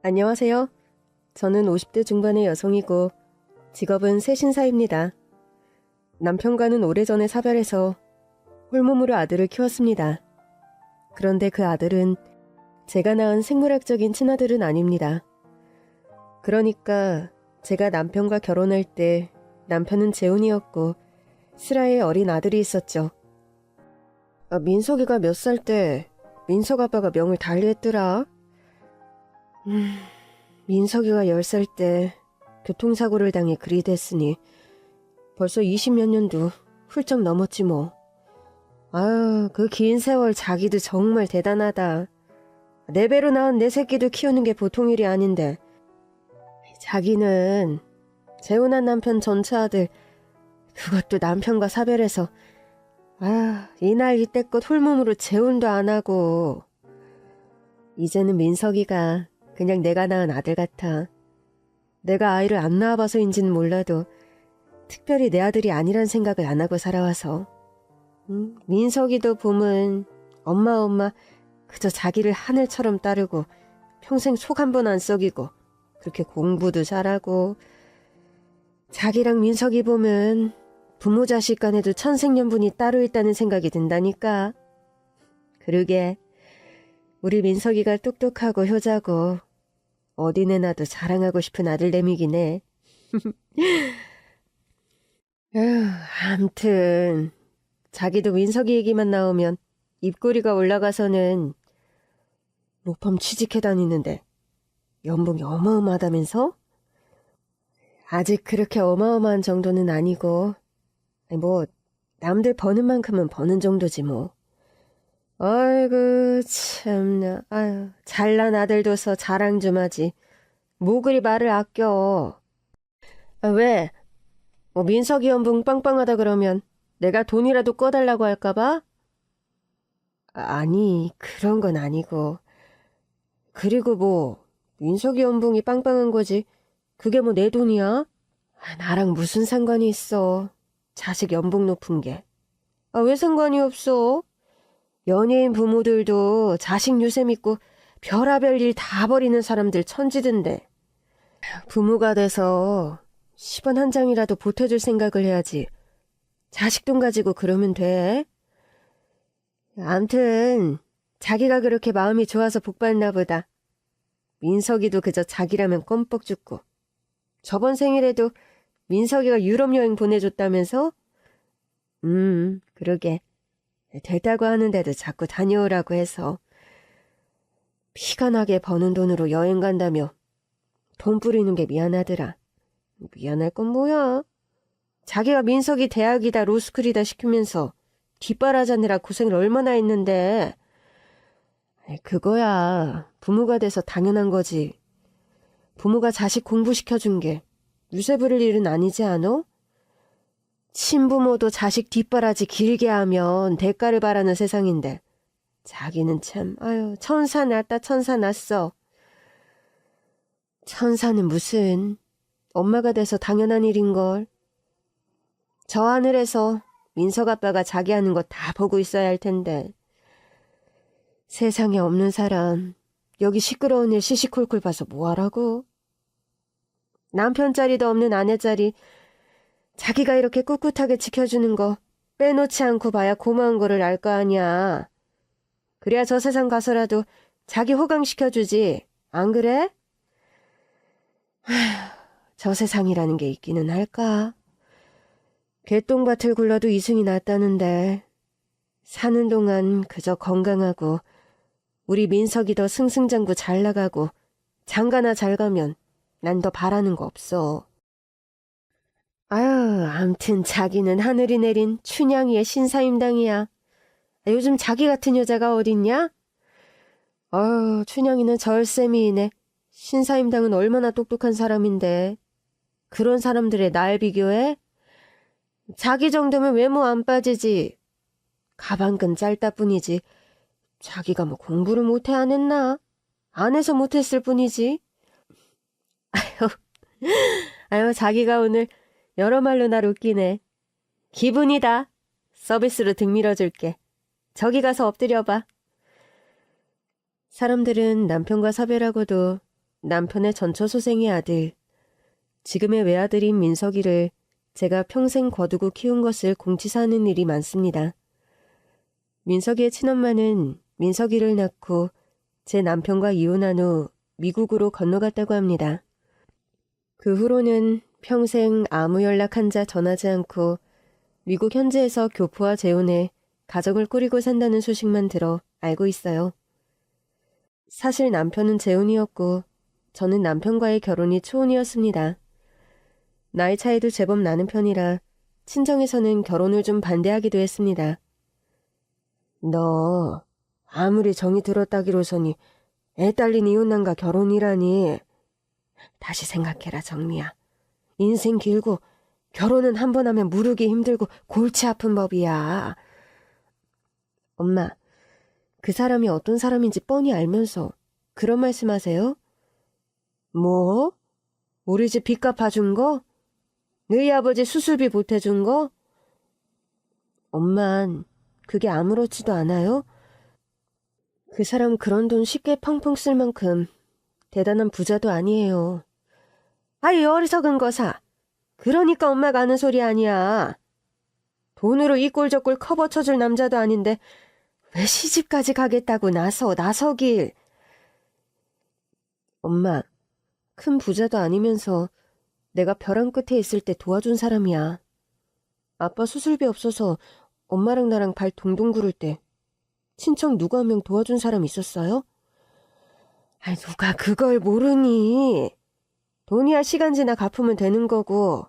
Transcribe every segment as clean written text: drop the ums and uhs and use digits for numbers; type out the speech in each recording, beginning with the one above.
안녕하세요. 저는 50대 중반의 여성이고 직업은 세신사입니다. 남편과는 오래전에 사별해서 홀몸으로 아들을 키웠습니다. 그런데 그 아들은 제가 낳은 생물학적인 친아들은 아닙니다. 그러니까 제가 남편과 결혼할 때 남편은 재혼이었고 슬아의 어린 아들이 있었죠. 민석이가 몇 살 때 민석 아빠가 명을 달리했더라. 민석이가 10살 때 교통사고를 당해 그리 됐으니 벌써 20몇 년도 훌쩍 넘었지 뭐. 아유, 그 긴 세월 자기도 정말 대단하다. 내 배로 낳은 내 새끼도 키우는 게 보통 일이 아닌데. 자기는 재혼한 남편 전처 아들, 그것도 남편과 사별해서 이날 이때껏 홀몸으로 재혼도 안 하고. 이제는 민석이가 그냥 내가 낳은 아들 같아. 내가 아이를 안 낳아봐서인지는 몰라도 특별히 내 아들이 아니란 생각을 안 하고 살아와서. 민석이도 보면 엄마 그저 자기를 하늘처럼 따르고 평생 속 한 번 안 썩이고 그렇게 공부도 잘하고. 자기랑 민석이 보면 부모 자식 간에도 천생연분이 따로 있다는 생각이 든다니까. 그러게 우리 민석이가 똑똑하고 효자고 어디 내놔도 자랑하고 싶은 아들내미긴 해. 암튼 자기도 민석이 얘기만 나오면 입꼬리가 올라가서는 로펌 취직해 다니는데 연봉이 어마어마하다면서? 아직 그렇게 어마어마한 정도는 아니고 뭐 남들 버는 만큼은 버는 정도지 뭐. 아이고 참나. 아유, 잘난 아들 둬서 자랑 좀 하지 뭐 그리 말을 아껴. 왜? 뭐 민석이 연봉 빵빵하다 그러면 내가 돈이라도 꿔달라고 할까봐? 아니 그런 건 아니고. 그리고 뭐 민석이 연봉이 빵빵한 거지 그게 뭐 내 돈이야? 나랑 무슨 상관이 있어. 자식 연봉 높은 게. 왜 상관이 없어? 연예인 부모들도 자식 유세 믿고 별하별 일 다 버리는 사람들 천지던데. 부모가 돼서 10원 한 장이라도 보태줄 생각을 해야지. 자식 돈 가지고 그러면 돼. 암튼 자기가 그렇게 마음이 좋아서 복받나 보다. 민석이도 그저 자기라면 껌뻑 죽고. 저번 생일에도 민석이가 유럽 여행 보내줬다면서? 그러게. 됐다고 하는데도 자꾸 다녀오라고 해서. 피가 나게 버는 돈으로 여행 간다며 돈 뿌리는 게 미안하더라. 미안할 건 뭐야? 자기가 민석이 대학이다 로스쿨이다 시키면서 뒷바라지느라 고생을 얼마나 했는데. 그거야 부모가 돼서 당연한 거지. 부모가 자식 공부시켜준 게 유세 부릴 일은 아니지 않어? 친부모도 자식 뒷바라지 길게 하면 대가를 바라는 세상인데 자기는 참 천사 났다 천사 났어. 천사는 무슨, 엄마가 돼서 당연한 일인걸. 저 하늘에서 민석 아빠가 자기 하는 거 다 보고 있어야 할 텐데. 세상에 없는 사람 여기 시끄러운 일 시시콜콜 봐서 뭐하라고. 남편 자리도 없는 아내 자리 자기가 이렇게 꿋꿋하게 지켜주는 거 빼놓지 않고 봐야 고마운 거를 알 거 아니야. 그래야 저 세상 가서라도 자기 호강시켜주지. 안 그래? 저 세상이라는 게 있기는 할까? 개똥밭을 굴러도 이승이 낫다는데 사는 동안 그저 건강하고 우리 민석이 더 승승장구 잘 나가고 장가나 잘 가면 난 더 바라는 거 없어. 암튼 자기는 하늘이 내린 춘향이의 신사임당이야. 요즘 자기 같은 여자가 어딨냐? 춘향이는 절세미이네. 신사임당은 얼마나 똑똑한 사람인데. 그런 사람들의 날 비교해? 자기 정도면 외모 안 빠지지. 가방끈 짧다 뿐이지. 자기가 뭐 공부를 못해 안 했나? 안 해서 못했을 뿐이지. 자기가 오늘 여러 말로 날 웃기네. 기분이다. 서비스로 등 밀어줄게. 저기 가서 엎드려봐. 사람들은 남편과 사별하고도 남편의 전처소생의 아들, 지금의 외아들인 민석이를 제가 평생 거두고 키운 것을 공치사하는 일이 많습니다. 민석이의 친엄마는 민석이를 낳고 제 남편과 이혼한 후 미국으로 건너갔다고 합니다. 그 후로는 평생 아무 연락 한 자 전하지 않고 미국 현지에서 교포와 재혼해 가정을 꾸리고 산다는 소식만 들어 알고 있어요. 사실 남편은 재혼이었고 저는 남편과의 결혼이 초혼이었습니다. 나이 차이도 제법 나는 편이라 친정에서는 결혼을 좀 반대하기도 했습니다. 너 아무리 정이 들었다기로서니 애 딸린 이혼남과 결혼이라니. 다시 생각해라, 정미야. 인생 길고 결혼은 한 번 하면 무르기 힘들고 골치 아픈 법이야. 엄마, 그 사람이 어떤 사람인지 뻔히 알면서 그런 말씀하세요? 뭐? 우리 집 빚 갚아준 거? 너희 아버지 수술비 보태준 거? 엄만, 그게 아무렇지도 않아요? 그 사람 그런 돈 쉽게 펑펑 쓸 만큼 대단한 부자도 아니에요. 아이, 어리석은 거사. 그러니까 엄마가 하는 소리 아니야. 돈으로 이 꼴 저 꼴 커버 쳐줄 남자도 아닌데 왜 시집까지 가겠다고 나서길. 엄마, 큰 부자도 아니면서 내가 벼랑 끝에 있을 때 도와준 사람이야. 아빠 수술비 없어서 엄마랑 나랑 발 동동 구를 때 친척 누구 한 명 도와준 사람 있었어요? 아이, 누가 그걸 모르니. 돈이야 시간 지나 갚으면 되는 거고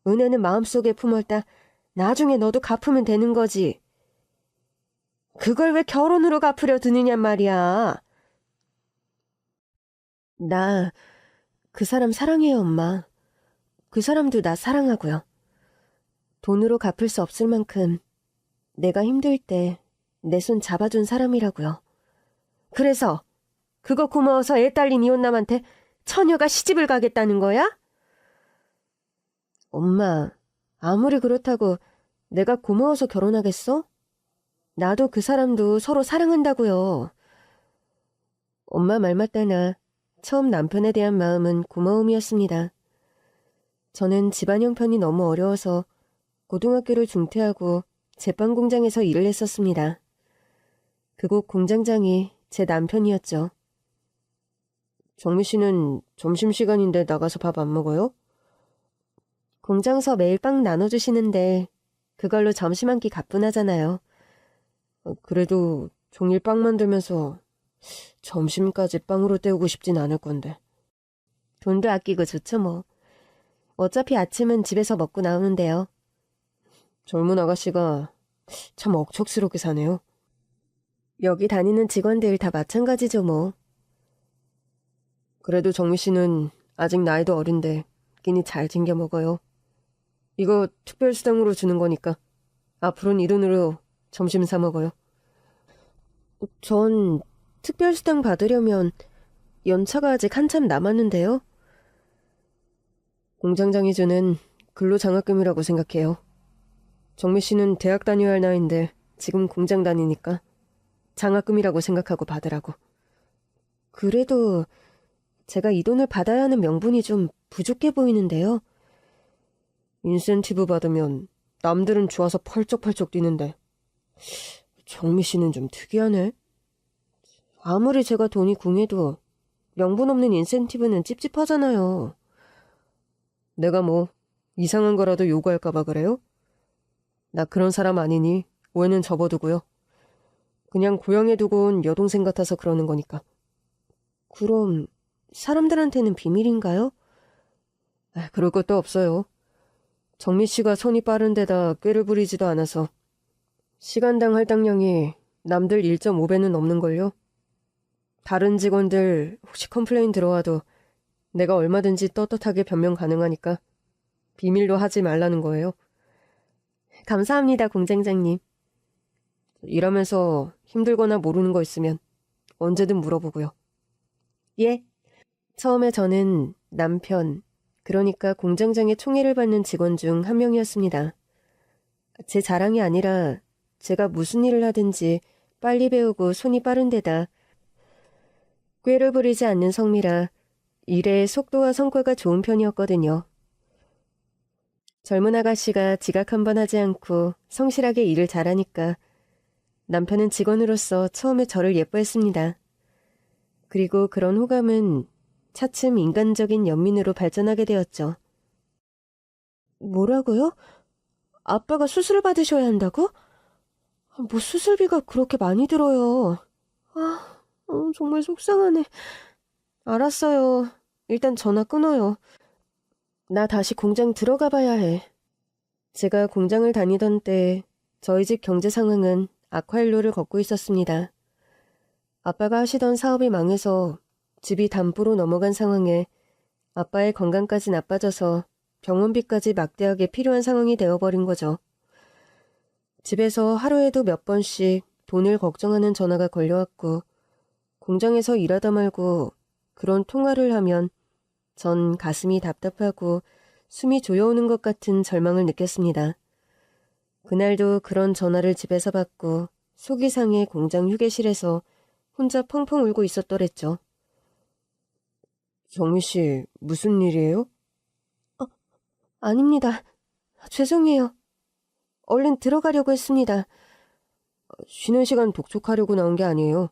은혜는 마음속에 품었다 나중에 너도 갚으면 되는 거지. 그걸 왜 결혼으로 갚으려 드느냔 말이야. 나 그 사람 사랑해요, 엄마. 그 사람도 나 사랑하고요. 돈으로 갚을 수 없을 만큼 내가 힘들 때 내 손 잡아준 사람이라고요. 그래서 그거 고마워서 애 딸린 이혼남한테 처녀가 시집을 가겠다는 거야? 엄마, 아무리 그렇다고 내가 고마워서 결혼하겠어? 나도 그 사람도 서로 사랑한다고요. 엄마 말 맞다나 처음 남편에 대한 마음은 고마움이었습니다. 저는 집안 형편이 너무 어려워서 고등학교를 중퇴하고 제빵 공장에서 일을 했었습니다. 그곳 공장장이 제 남편이었죠. 정미 씨는 점심시간인데 나가서 밥 안 먹어요? 공장서 매일 빵 나눠주시는데 그걸로 점심 한 끼 가뿐하잖아요. 그래도 종일 빵 만들면서 점심까지 빵으로 때우고 싶진 않을 건데. 돈도 아끼고 좋죠 뭐. 어차피 아침은 집에서 먹고 나오는데요. 젊은 아가씨가 참 억척스럽게 사네요. 여기 다니는 직원들 다 마찬가지죠 뭐. 그래도 정미 씨는 아직 나이도 어린데 끼니 잘 챙겨 먹어요. 이거 특별수당으로 주는 거니까 앞으로는 이 돈으로 점심 사 먹어요. 전 특별수당 받으려면 연차가 아직 한참 남았는데요. 공장장이 주는 근로장학금이라고 생각해요. 정미 씨는 대학 다녀야 할 나이인데 지금 공장 다니니까 장학금이라고 생각하고 받으라고. 그래도 제가 이 돈을 받아야 하는 명분이 좀 부족해 보이는데요. 인센티브 받으면 남들은 좋아서 펄쩍펄쩍 뛰는데 정미 씨는 좀 특이하네. 아무리 제가 돈이 궁해도 명분 없는 인센티브는 찝찝하잖아요. 내가 뭐 이상한 거라도 요구할까봐 그래요? 나 그런 사람 아니니 오해는 접어두고요. 그냥 고향에 두고 온 여동생 같아서 그러는 거니까. 그럼 사람들한테는 비밀인가요? 그럴 것도 없어요. 정미 씨가 손이 빠른 데다 꾀를 부리지도 않아서 시간당 할당량이 남들 1.5배는 넘는걸요. 다른 직원들 혹시 컴플레인 들어와도 내가 얼마든지 떳떳하게 변명 가능하니까 비밀로 하지 말라는 거예요. 감사합니다, 공장장님. 일하면서 힘들거나 모르는 거 있으면 언제든 물어보고요. 예. 처음에 저는 남편, 그러니까 공장장의 총애를 받는 직원 중 한 명이었습니다. 제 자랑이 아니라 제가 무슨 일을 하든지 빨리 배우고 손이 빠른 데다 꾀를 부리지 않는 성미라 일의 속도와 성과가 좋은 편이었거든요. 젊은 아가씨가 지각 한 번 하지 않고 성실하게 일을 잘하니까 남편은 직원으로서 처음에 저를 예뻐했습니다. 그리고 그런 호감은 차츰 인간적인 연민으로 발전하게 되었죠. 뭐라고요? 아빠가 수술을 받으셔야 한다고? 뭐 수술비가 그렇게 많이 들어요. 정말 속상하네. 알았어요. 일단 전화 끊어요. 나 다시 공장 들어가 봐야 해. 제가 공장을 다니던 때 저희 집 경제 상황은 악화일로를 걷고 있었습니다. 아빠가 하시던 사업이 망해서 집이 담보로 넘어간 상황에 아빠의 건강까지 나빠져서 병원비까지 막대하게 필요한 상황이 되어버린 거죠. 집에서 하루에도 몇 번씩 돈을 걱정하는 전화가 걸려왔고 공장에서 일하다 말고 그런 통화를 하면 전 가슴이 답답하고 숨이 조여오는 것 같은 절망을 느꼈습니다. 그날도 그런 전화를 집에서 받고 속이 상해 공장 휴게실에서 혼자 펑펑 울고 있었더랬죠. 정미 씨, 무슨 일이에요? 아닙니다. 죄송해요. 얼른 들어가려고 했습니다. 쉬는 시간 독촉하려고 나온 게 아니에요.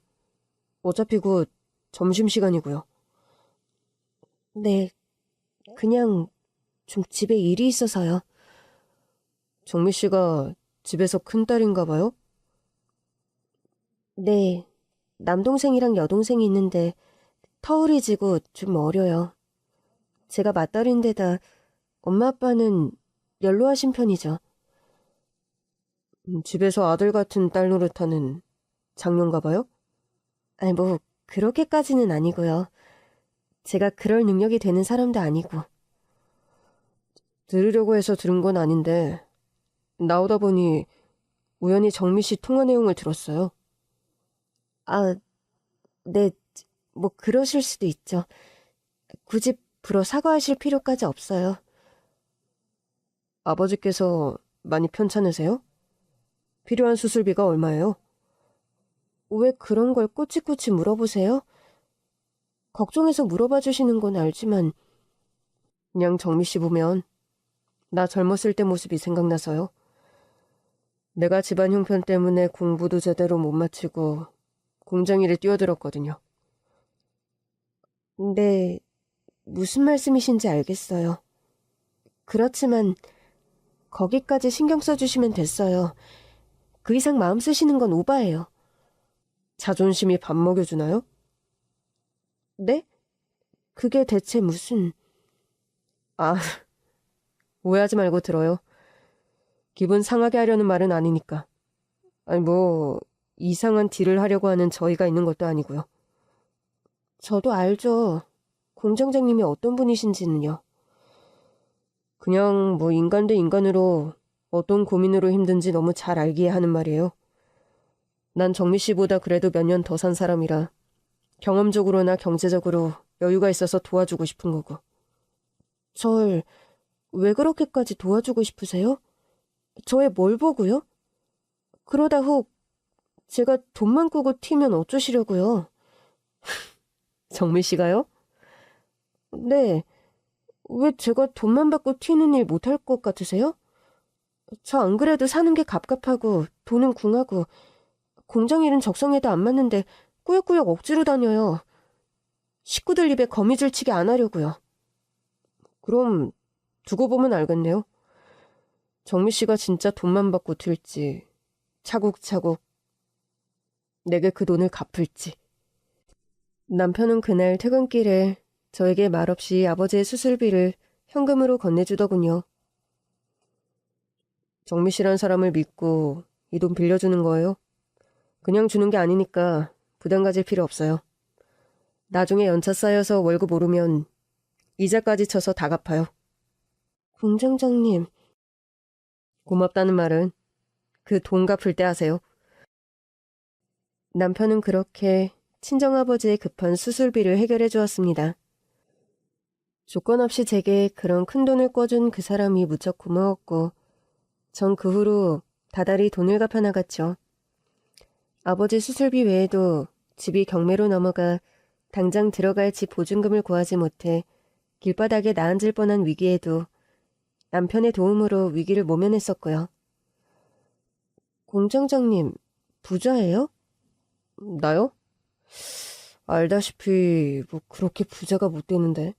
어차피 곧 점심시간이고요. 네, 그냥 좀 집에 일이 있어서요. 정미 씨가 집에서 큰딸인가 봐요? 네, 남동생이랑 여동생이 있는데 터울이 지고 좀 어려요. 제가 맏딸인데다 엄마 아빠는 연로하신 편이죠. 집에서 아들 같은 딸 노릇하는 장녀인가 봐요? 아니 뭐 그렇게까지는 아니고요. 제가 그럴 능력이 되는 사람도 아니고. 들으려고 해서 들은 건 아닌데 나오다 보니 우연히 정미 씨 통화 내용을 들었어요. 네, 뭐 그러실 수도 있죠. 굳이 불어 사과하실 필요까지 없어요. 아버지께서 많이 편찮으세요? 필요한 수술비가 얼마예요? 왜 그런 걸 꼬치꼬치 물어보세요? 걱정해서 물어봐 주시는 건 알지만 그냥 정미 씨 보면 나 젊었을 때 모습이 생각나서요. 내가 집안 형편 때문에 공부도 제대로 못 마치고 공장 일에 뛰어들었거든요. 네, 무슨 말씀이신지 알겠어요. 그렇지만 거기까지 신경 써주시면 됐어요. 그 이상 마음 쓰시는 건 오바예요. 자존심이 밥 먹여주나요? 네? 그게 대체 무슨... 아, 오해하지 말고 들어요. 기분 상하게 하려는 말은 아니니까. 아니 뭐 이상한 딜을 하려고 하는 저희가 있는 것도 아니고요. 저도 알죠. 공장장님이 어떤 분이신지는요. 그냥 뭐 인간 대 인간으로 어떤 고민으로 힘든지 너무 잘 알기에 하는 말이에요. 난 정미 씨보다 그래도 몇 년 더 산 사람이라 경험적으로나 경제적으로 여유가 있어서 도와주고 싶은 거고. 절 왜 그렇게까지 도와주고 싶으세요? 저의 뭘 보고요? 그러다 혹 제가 돈만 꾸고 튀면 어쩌시려고요? 정미 씨가요? 네. 왜 제가 돈만 받고 튀는 일 못할 것 같으세요? 저 안 그래도 사는 게 갑갑하고 돈은 궁하고 공장 일은 적성에도 안 맞는데 꾸역꾸역 억지로 다녀요. 식구들 입에 거미줄 치게 안 하려고요. 그럼 두고 보면 알겠네요. 정미 씨가 진짜 돈만 받고 튈지 차곡차곡 내게 그 돈을 갚을지. 남편은 그날 퇴근길에 저에게 말없이 아버지의 수술비를 현금으로 건네주더군요. 정미 씨란 사람을 믿고 이 돈 빌려주는 거예요. 그냥 주는 게 아니니까 부담 가질 필요 없어요. 나중에 연차 쌓여서 월급 오르면 이자까지 쳐서 다 갚아요. 공장장님. 고맙다는 말은 그 돈 갚을 때 하세요. 남편은 그렇게 친정아버지의 급한 수술비를 해결해 주었습니다. 조건 없이 제게 그런 큰 돈을 꿔준 그 사람이 무척 고마웠고 전 그 후로 다달이 돈을 갚아 나갔죠. 아버지 수술비 외에도 집이 경매로 넘어가 당장 들어갈 집 보증금을 구하지 못해 길바닥에 나앉을 뻔한 위기에도 남편의 도움으로 위기를 모면했었고요. 공장장님, 부자예요? 나요? 알다시피 뭐 그렇게 부자가 못 되는데.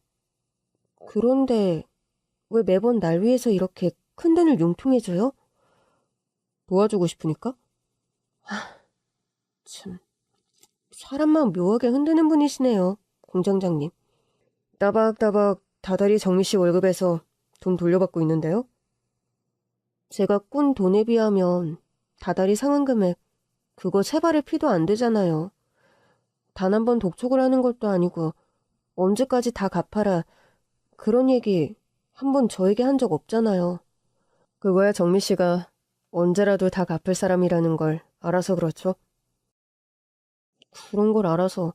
그런데 왜 매번 날 위해서 이렇게 큰 돈을 융통해줘요? 도와주고 싶으니까? 참, 사람 마음 묘하게 흔드는 분이시네요, 공장장님. 따박따박 다달이 정미씨 월급에서 돈 돌려받고 있는데요? 제가 꾼 돈에 비하면 다달이 상환 금액 그거 세 발의 피도 안 되잖아요. 단 한 번 독촉을 하는 것도 아니고 언제까지 다 갚아라 그런 얘기 한 번 저에게 한 적 없잖아요. 그거야 정미씨가 언제라도 다 갚을 사람이라는 걸 알아서 그렇죠? 그런 걸 알아서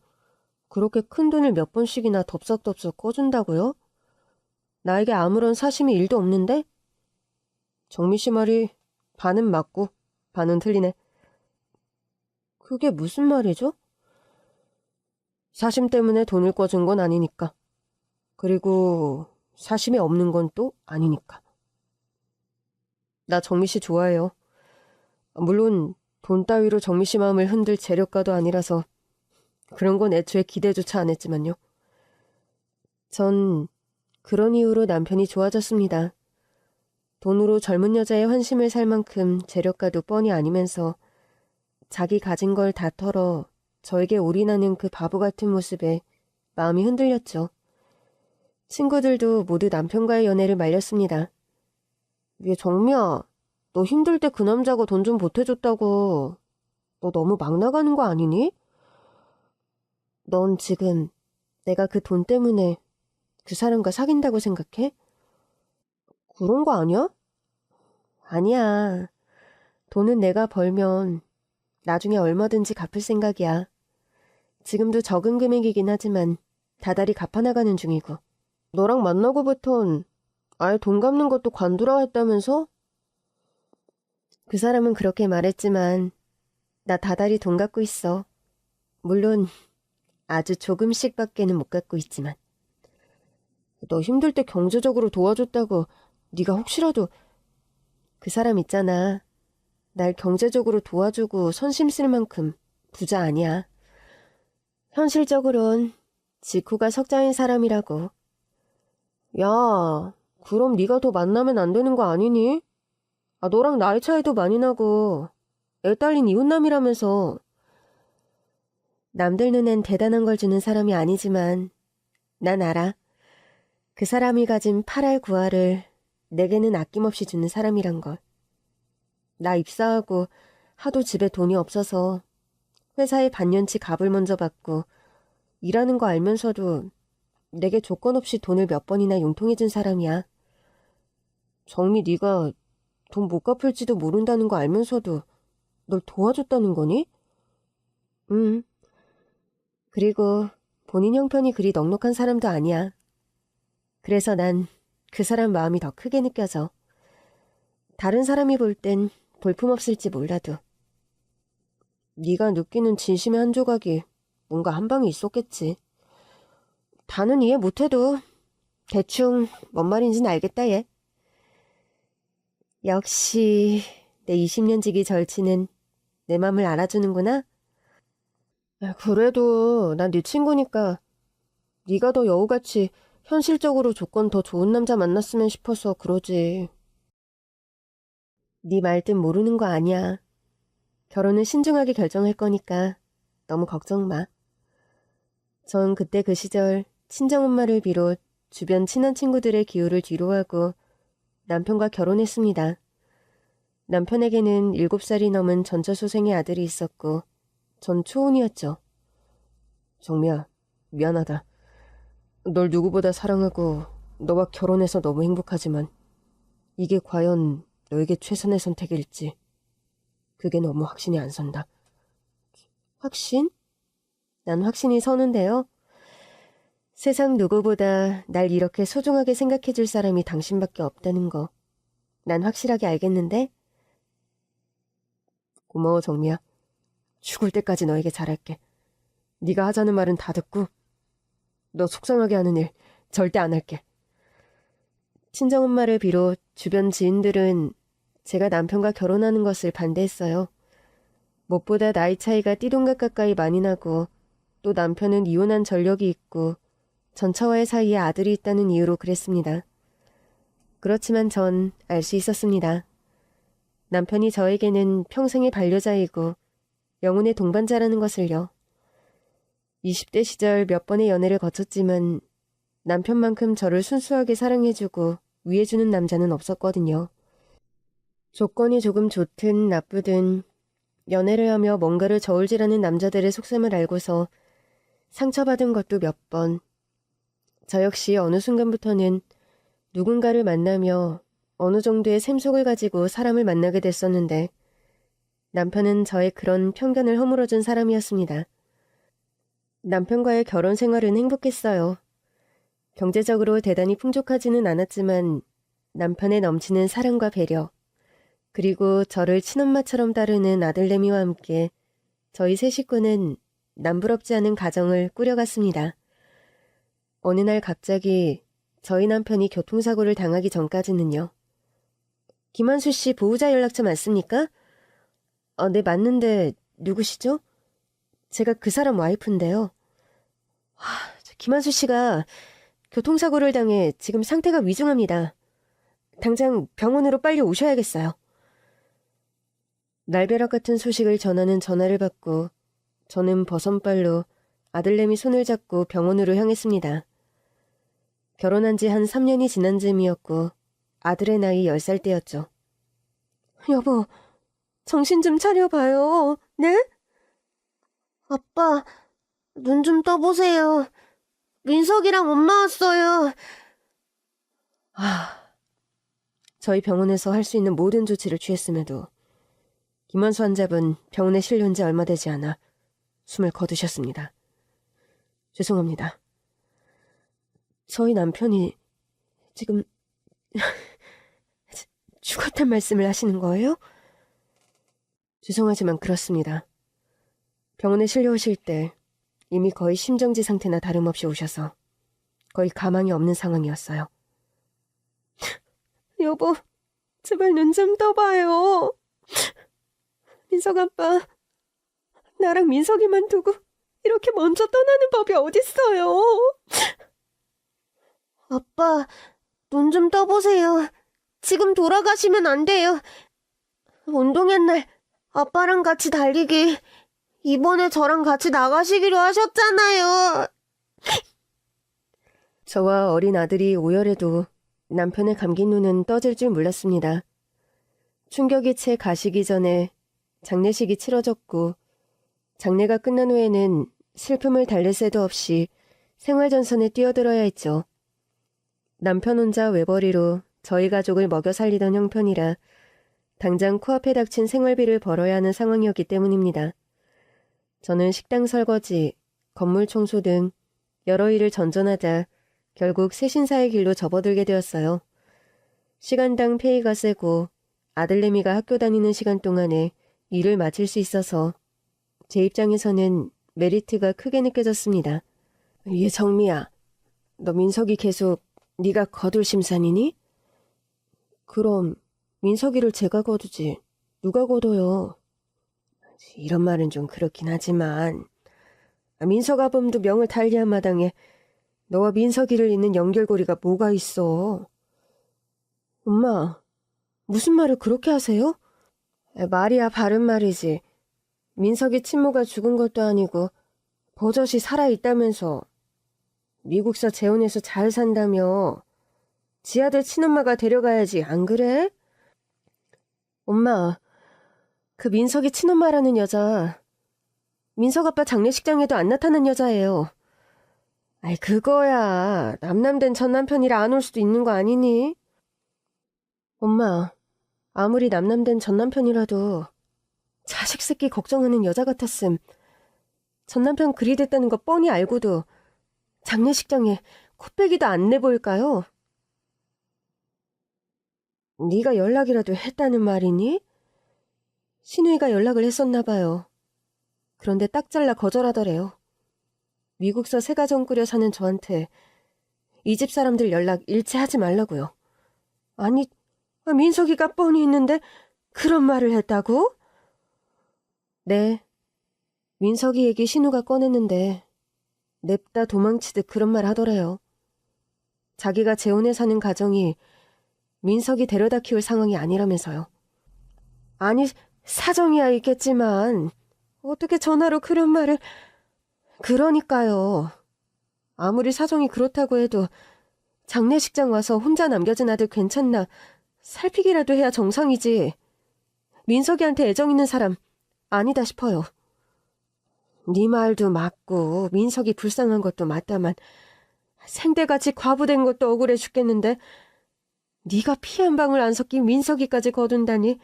그렇게 큰 돈을 몇 번씩이나 덥석덥석 꺼준다고요? 나에게 아무런 사심이 일도 없는데? 정미씨 말이 반은 맞고 반은 틀리네. 그게 무슨 말이죠? 사심 때문에 돈을 꿔준 건 아니니까. 그리고 사심이 없는 건 또 아니니까. 나 정미씨 좋아해요. 물론 돈 따위로 정미씨 마음을 흔들 재력가도 아니라서 그런 건 애초에 기대조차 안 했지만요. 전 그런 이유로 남편이 좋아졌습니다. 돈으로 젊은 여자의 환심을 살 만큼 재력가도 뻔히 아니면서 자기 가진 걸 다 털어 저에게 올인하는 그 바보 같은 모습에 마음이 흔들렸죠. 친구들도 모두 남편과의 연애를 말렸습니다. 얘 정미야, 너 힘들 때 그 남자가 돈 좀 보태줬다고. 너 너무 막 나가는 거 아니니? 넌 지금 내가 그 돈 때문에 그 사람과 사귄다고 생각해? 그런 거 아니야? 아니야. 돈은 내가 벌면 나중에 얼마든지 갚을 생각이야. 지금도 적은 금액이긴 하지만 다달이 갚아나가는 중이고. 너랑 만나고부턴 아예 돈 갚는 것도 관두라 했다면서? 그 사람은 그렇게 말했지만 나 다달이 돈 갚고 있어. 물론 아주 조금씩밖에는 못 갚고 있지만. 너 힘들 때 경제적으로 도와줬다고 네가 혹시라도 그 사람 있잖아. 날 경제적으로 도와주고 선심 쓸 만큼 부자 아니야. 현실적으론 직후가 석자인 사람이라고. 야, 그럼 네가 더 만나면 안 되는 거 아니니? 너랑 나이 차이도 많이 나고 애 딸린 이웃남이라면서. 남들 눈엔 대단한 걸 주는 사람이 아니지만 난 알아. 그 사람이 가진 8알 9알을 내게는 아낌없이 주는 사람이란 걸. 나 입사하고 하도 집에 돈이 없어서 회사에 반년치 갑을 먼저 받고 일하는 거 알면서도 내게 조건 없이 돈을 몇 번이나 융통해준 사람이야. 정미 네가 돈 못 갚을지도 모른다는 거 알면서도 널 도와줬다는 거니? 응. 그리고 본인 형편이 그리 넉넉한 사람도 아니야. 그래서 난 그 사람 마음이 더 크게 느껴져. 다른 사람이 볼 땐 볼품없을지 몰라도. 네가 느끼는 진심의 한 조각이 뭔가 한 방에 있었겠지. 다는 이해 못해도 대충 뭔 말인지는 알겠다 얘. 역시 내 20년 지기 절친은 내 맘을 알아주는구나. 그래도 난 네 친구니까 네가 더 여우같이 현실적으로 조건 더 좋은 남자 만났으면 싶어서 그러지. 네 말 뜻 모르는 거 아니야. 결혼은 신중하게 결정할 거니까 너무 걱정 마. 전 그때 그 시절 친정엄마를 비롯 주변 친한 친구들의 기호를 뒤로하고 남편과 결혼했습니다. 남편에게는 7살이 넘은 전처소생의 아들이 있었고 전 초혼이었죠. 정미야, 미안하다. 널 누구보다 사랑하고 너와 결혼해서 너무 행복하지만 이게 과연 너에게 최선의 선택일지 그게 너무 확신이 안 선다. 확신? 난 확신이 서는데요. 세상 누구보다 날 이렇게 소중하게 생각해줄 사람이 당신밖에 없다는 거 난 확실하게 알겠는데? 고마워 정미야. 죽을 때까지 너에게 잘할게. 네가 하자는 말은 다 듣고 너 속상하게 하는 일 절대 안 할게. 친정엄마를 비롯 주변 지인들은 제가 남편과 결혼하는 것을 반대했어요. 무엇보다 나이 차이가 띠동갑 가까이 많이 나고 또 남편은 이혼한 전력이 있고 전처와의 사이에 아들이 있다는 이유로 그랬습니다. 그렇지만 전 알 수 있었습니다. 남편이 저에게는 평생의 반려자이고 영혼의 동반자라는 것을요. 20대 시절 몇 번의 연애를 거쳤지만 남편만큼 저를 순수하게 사랑해주고 위해주는 남자는 없었거든요. 조건이 조금 좋든 나쁘든 연애를 하며 뭔가를 저울질하는 남자들의 속셈을 알고서 상처받은 것도 몇 번. 저 역시 어느 순간부터는 누군가를 만나며 어느 정도의 샘속을 가지고 사람을 만나게 됐었는데 남편은 저의 그런 편견을 허물어준 사람이었습니다. 남편과의 결혼 생활은 행복했어요. 경제적으로 대단히 풍족하지는 않았지만 남편의 넘치는 사랑과 배려, 그리고 저를 친엄마처럼 따르는 아들내미와 함께 저희 세 식구는 남부럽지 않은 가정을 꾸려갔습니다. 어느 날 갑자기 저희 남편이 교통사고를 당하기 전까지는요. 김한수 씨 보호자 연락처 맞습니까? 네, 맞는데 누구시죠? 제가 그 사람 와이프인데요. 김한수 씨가 교통사고를 당해 지금 상태가 위중합니다. 당장 병원으로 빨리 오셔야겠어요. 날벼락 같은 소식을 전하는 전화를 받고 저는 버선발로 아들내미 손을 잡고 병원으로 향했습니다. 결혼한 지 한 3년이 지난 즈음이었고 아들의 나이 10살 때였죠. 여보, 정신 좀 차려봐요. 네? 아빠, 눈 좀 떠보세요. 민석이랑 엄마 왔어요. 저희 병원에서 할 수 있는 모든 조치를 취했음에도 김한수 환자분 병원에 실려온 지 얼마 되지 않아 숨을 거두셨습니다. 죄송합니다. 저희 남편이 지금 죽었단 말씀을 하시는 거예요? 죄송하지만 그렇습니다. 병원에 실려오실 때 이미 거의 심정지 상태나 다름없이 오셔서 거의 가망이 없는 상황이었어요. 여보, 제발 눈 좀 떠봐요. 민석 아빠, 나랑 민석이만 두고 이렇게 먼저 떠나는 법이 어딨어요. 아빠, 눈 좀 떠보세요. 지금 돌아가시면 안 돼요. 운동회 날 아빠랑 같이 달리기, 이번에 저랑 같이 나가시기로 하셨잖아요. 저와 어린 아들이 오열해도 남편의 감긴 눈은 떠질 줄 몰랐습니다. 충격이 채 가시기 전에 장례식이 치러졌고 장례가 끝난 후에는 슬픔을 달랠 새도 없이 생활전선에 뛰어들어야 했죠. 남편 혼자 외벌이로 저희 가족을 먹여 살리던 형편이라 당장 코앞에 닥친 생활비를 벌어야 하는 상황이었기 때문입니다. 저는 식당 설거지, 건물 청소 등 여러 일을 전전하다 결국 새신사의 길로 접어들게 되었어요. 시간당 페이가 세고 아들내미가 학교 다니는 시간 동안에 일을 마칠 수 있어서 제 입장에서는 메리트가 크게 느껴졌습니다. 얘 정미야, 너 민석이 계속 네가 거둘 심산이니? 그럼 민석이를 제가 거두지 누가 거둬요? 이런 말은 좀 그렇긴 하지만 민석 아범도 명을 달리한 마당에 너와 민석이를 잇는 연결고리가 뭐가 있어? 엄마, 무슨 말을 그렇게 하세요? 말이야 바른 말이지. 민석이 친모가 죽은 것도 아니고 버젓이 살아있다면서 미국서 재혼해서 잘 산다며 지 아들 친엄마가 데려가야지, 안 그래? 엄마, 그 민석이 친엄마라는 여자 민석 아빠 장례식장에도 안 나타난 여자예요. 아이 그거야 남남된 전 남편이라 안 올 수도 있는 거 아니니? 엄마, 아무리 남남된 전 남편이라도 자식 새끼 걱정하는 여자 같았음. 전 남편 그리 됐다는 거 뻔히 알고도 장례식장에 코빼기도 안 내보일까요? 네가 연락이라도 했다는 말이니? 신우이가 연락을 했었나 봐요. 그런데 딱 잘라 거절하더래요. 미국서 새 가정 꾸려 사는 저한테 이 집 사람들 연락 일체 하지 말라고요. 아니, 민석이가 뻔히 있는데 그런 말을 했다고? 네. 민석이 얘기 신우가 꺼냈는데 냅다 도망치듯 그런 말 하더래요. 자기가 재혼해 사는 가정이 민석이 데려다 키울 상황이 아니라면서요. 아니, 사정이야 있겠지만 어떻게 전화로 그런 말을... 그러니까요. 아무리 사정이 그렇다고 해도 장례식장 와서 혼자 남겨진 아들 괜찮나 살피기라도 해야 정상이지. 민석이한테 애정 있는 사람 아니다 싶어요. 네 말도 맞고 민석이 불쌍한 것도 맞다만 생대같이 과부된 것도 억울해 죽겠는데 네가 피 한 방울 안 섞인 민석이까지 거둔다니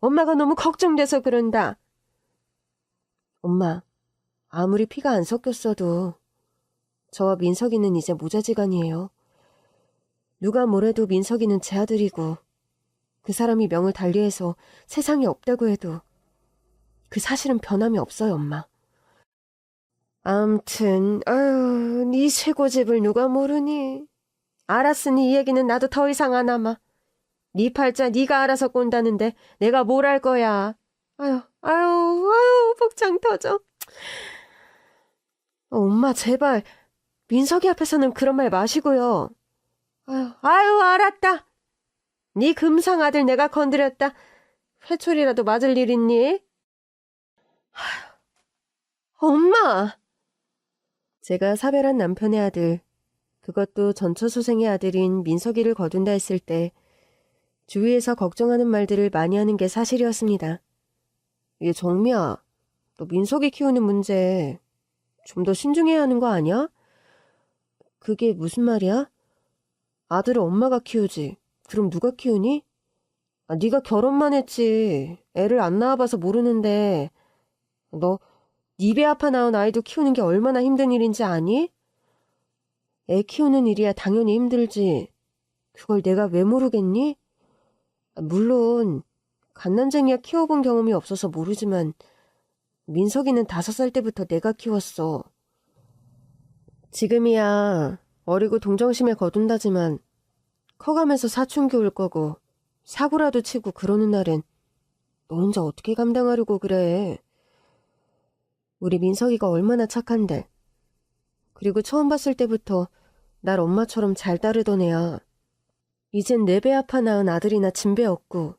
엄마가 너무 걱정돼서 그런다. 엄마, 아무리 피가 안 섞였어도 저와 민석이는 이제 모자지간이에요. 누가 뭐래도 민석이는 제 아들이고 그 사람이 명을 달리해서 세상에 없다고 해도 그 사실은 변함이 없어요, 엄마. 암튼 아유, 네 쇠고집을 누가 모르니. 알았으니 이 얘기는 나도 더 이상 안 하마. 네 팔자 네가 알아서 꼰다는데 내가 뭘 할 거야. 아유 복장 터져. 엄마 제발 민석이 앞에서는 그런 말 마시고요. 아유 알았다. 네 금상 아들 내가 건드렸다. 회초리라도 맞을 일 있니? 엄마! 제가 사별한 남편의 아들, 그것도 전처소생의 아들인 민석이를 거둔다 했을 때 주위에서 걱정하는 말들을 많이 하는 게 사실이었습니다. 얘 정미야, 너 민석이 키우는 문제 좀 더 신중해야 하는 거 아니야? 그게 무슨 말이야? 아들을 엄마가 키우지. 그럼 누가 키우니? 네가 결혼만 했지. 애를 안 낳아봐서 모르는데 너 네 배 아파 낳은 아이도 키우는 게 얼마나 힘든 일인지 아니? 애 키우는 일이야 당연히 힘들지. 그걸 내가 왜 모르겠니? 물론 갓난쟁이야 키워본 경험이 없어서 모르지만 민석이는 5살 때부터 내가 키웠어. 지금이야 어리고 동정심에 거둔다지만 커가면서 사춘기 올 거고 사고라도 치고 그러는 날엔 너 혼자 어떻게 감당하려고 그래. 우리 민석이가 얼마나 착한데. 그리고 처음 봤을 때부터 날 엄마처럼 잘 따르던 애야. 이젠 내 배 아파 낳은 아들이나 진배 없고.